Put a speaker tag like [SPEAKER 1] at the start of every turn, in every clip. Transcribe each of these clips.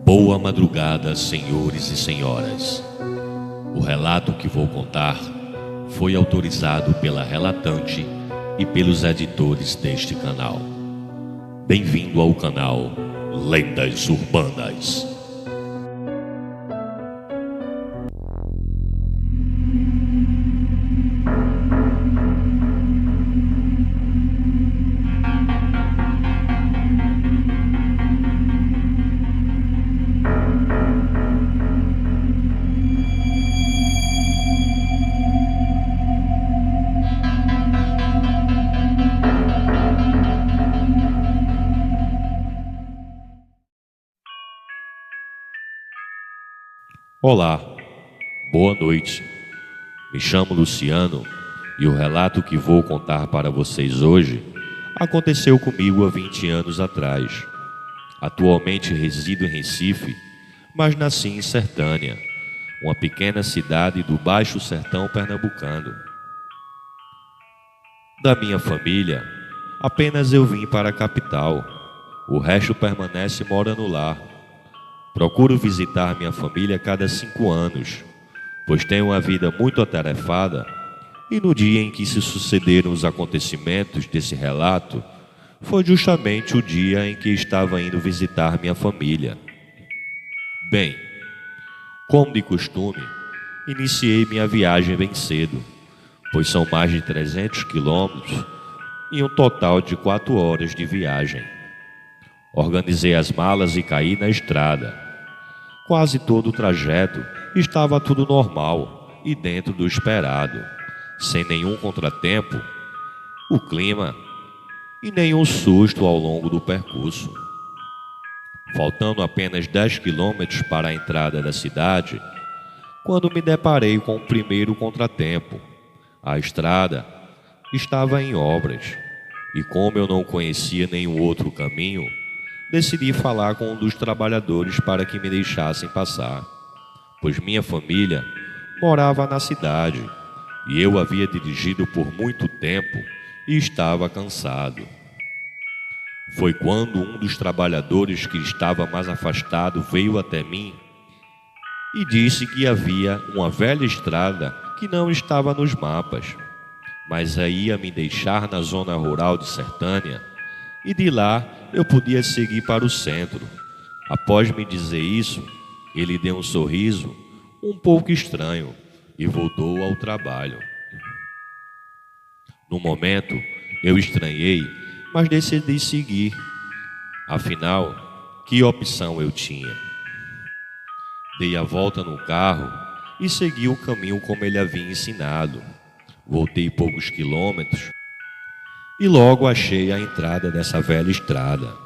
[SPEAKER 1] Boa madrugada, senhores e senhoras. O relato que vou contar foi autorizado pela relatante e pelos editores deste canal. Bem-vindo ao canal Lendas Urbanas. Olá, boa noite. Me chamo Luciano e o relato que vou contar para vocês hoje aconteceu comigo há 20 anos atrás. Atualmente resido em Recife, mas nasci em Sertânia, uma pequena cidade do Baixo Sertão pernambucano. Da minha família, apenas eu vim para a capital. O resto permanece morando no lar. Procuro visitar minha família a cada 5 anos, pois tenho uma vida muito atarefada, e no dia em que se sucederam os acontecimentos desse relato, foi justamente o dia em que estava indo visitar minha família. Bem, como de costume, iniciei minha viagem bem cedo, pois são mais de 300 quilômetros e um total de 4 horas de viagem. Organizei as malas e caí na estrada. Quase todo o trajeto estava tudo normal e dentro do esperado, sem nenhum contratempo, o clima e nenhum susto ao longo do percurso. Faltando apenas 10 quilômetros para a entrada da cidade, quando me deparei com o primeiro contratempo. A estrada estava em obras e, como eu não conhecia nenhum outro caminho, decidi falar com um dos trabalhadores para que me deixassem passar, pois minha família morava na cidade e eu havia dirigido por muito tempo e estava cansado. Foi quando um dos trabalhadores que estava mais afastado veio até mim e disse que havia uma velha estrada que não estava nos mapas, mas ia me deixar na zona rural de Sertânia e de lá eu podia seguir para o centro. Após me dizer isso, ele deu um sorriso um pouco estranho e voltou ao trabalho. No momento, eu estranhei, mas decidi seguir. Afinal, que opção eu tinha? Dei a volta no carro e segui o caminho como ele havia ensinado. Voltei poucos quilômetros e logo achei a entrada dessa velha estrada.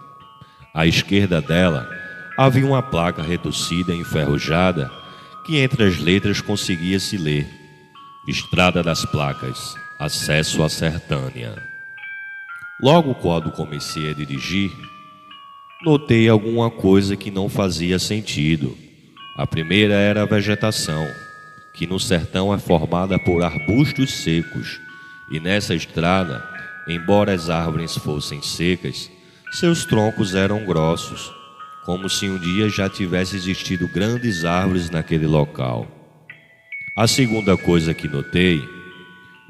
[SPEAKER 1] À esquerda dela havia uma placa retorcida e enferrujada que entre as letras conseguia-se ler: Estrada das Placas, acesso a Sertânia. Logo quando comecei a dirigir, notei alguma coisa que não fazia sentido. A primeira era a vegetação, que no sertão é formada por arbustos secos, e nessa estrada, embora as árvores fossem secas, seus troncos eram grossos, como se um dia já tivesse existido grandes árvores naquele local. A segunda coisa que notei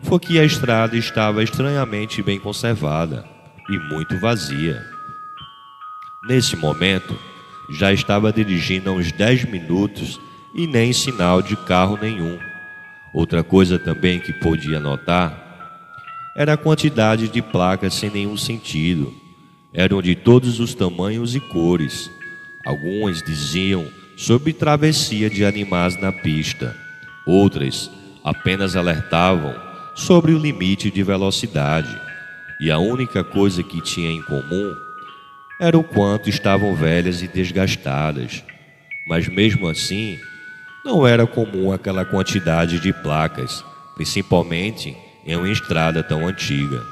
[SPEAKER 1] foi que a estrada estava estranhamente bem conservada e muito vazia. Nesse momento, já estava dirigindo há uns 10 minutos e nem sinal de carro nenhum. Outra coisa também que podia notar era a quantidade de placas sem nenhum sentido. Eram de todos os tamanhos e cores. Algumas diziam sobre travessia de animais na pista. Outras apenas alertavam sobre o limite de velocidade. E a única coisa que tinha em comum era o quanto estavam velhas e desgastadas. Mas mesmo assim, não era comum aquela quantidade de placas, principalmente em uma estrada tão antiga.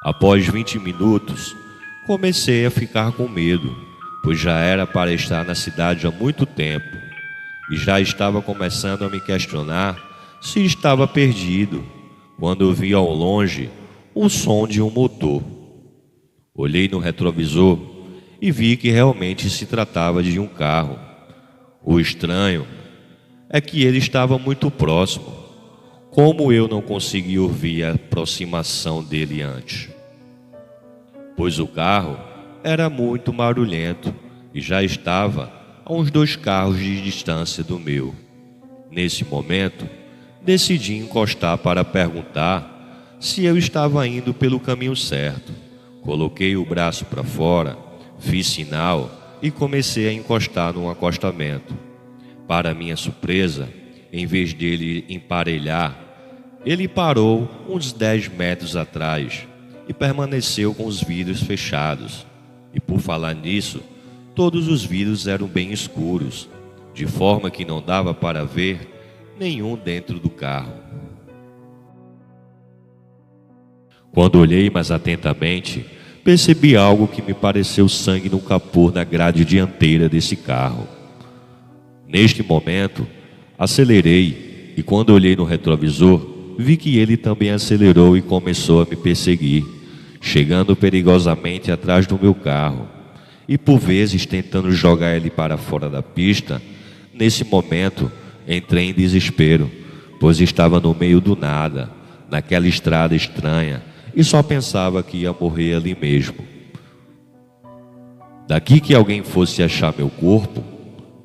[SPEAKER 1] Após 20 minutos, comecei a ficar com medo, pois já era para estar na cidade há muito tempo e já estava começando a me questionar se estava perdido, quando vi ao longe o som de um motor. Olhei no retrovisor e vi que realmente se tratava de um carro. O estranho é que ele estava muito próximo. Como eu não consegui ouvir a aproximação dele antes? Pois o carro era muito barulhento e já estava a uns 2 carros de distância do meu. Nesse momento, decidi encostar para perguntar se eu estava indo pelo caminho certo. Coloquei o braço para fora, fiz sinal e comecei a encostar no acostamento. Para minha surpresa, em vez dele emparelhar, ele parou uns 10 metros atrás e permaneceu com os vidros fechados. E por falar nisso, todos os vidros eram bem escuros, de forma que não dava para ver nenhum dentro do carro. Quando olhei mais atentamente, percebi algo que me pareceu sangue no capô na grade dianteira desse carro. Neste momento, acelerei e quando olhei no retrovisor, vi que ele também acelerou e começou a me perseguir, chegando perigosamente atrás do meu carro e por vezes tentando jogar ele para fora da pista. Nesse momento, entrei em desespero, pois estava no meio do nada, naquela estrada estranha, e só pensava que ia morrer ali mesmo. Daqui que alguém fosse achar meu corpo,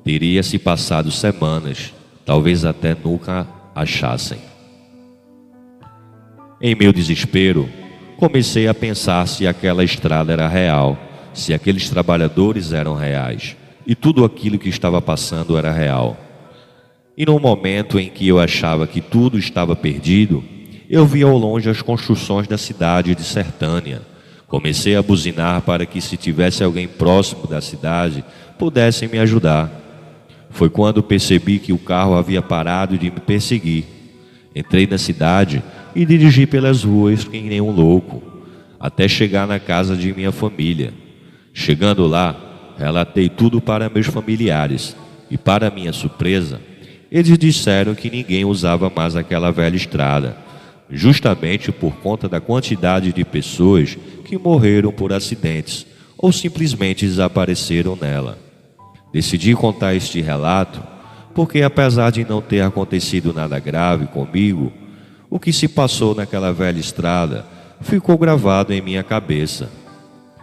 [SPEAKER 1] teria se passado semanas, talvez até nunca achassem. Em meu desespero, comecei a pensar se aquela estrada era real, se aqueles trabalhadores eram reais, e tudo aquilo que estava passando era real. E no momento em que eu achava que tudo estava perdido, eu vi ao longe as construções da cidade de Sertânia. Comecei a buzinar para que, se tivesse alguém próximo da cidade, pudessem me ajudar. Foi quando percebi que o carro havia parado de me perseguir. Entrei na cidade e dirigi pelas ruas que nem um louco, até chegar na casa de minha família. Chegando lá, relatei tudo para meus familiares e, para minha surpresa, eles disseram que ninguém usava mais aquela velha estrada, justamente por conta da quantidade de pessoas que morreram por acidentes ou simplesmente desapareceram nela. Decidi contar este relato porque, apesar de não ter acontecido nada grave comigo, o que se passou naquela velha estrada ficou gravado em minha cabeça.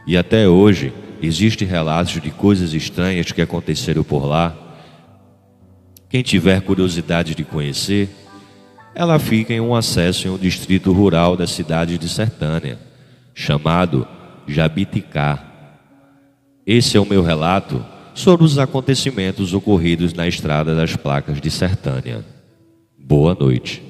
[SPEAKER 1] E até hoje existem relatos de coisas estranhas que aconteceram por lá. Quem tiver curiosidade de conhecer, ela fica em um acesso em um distrito rural da cidade de Sertânia, chamado Jabiticá. Esse é o meu relato sobre os acontecimentos ocorridos na Estrada das Placas de Sertânia. Boa noite.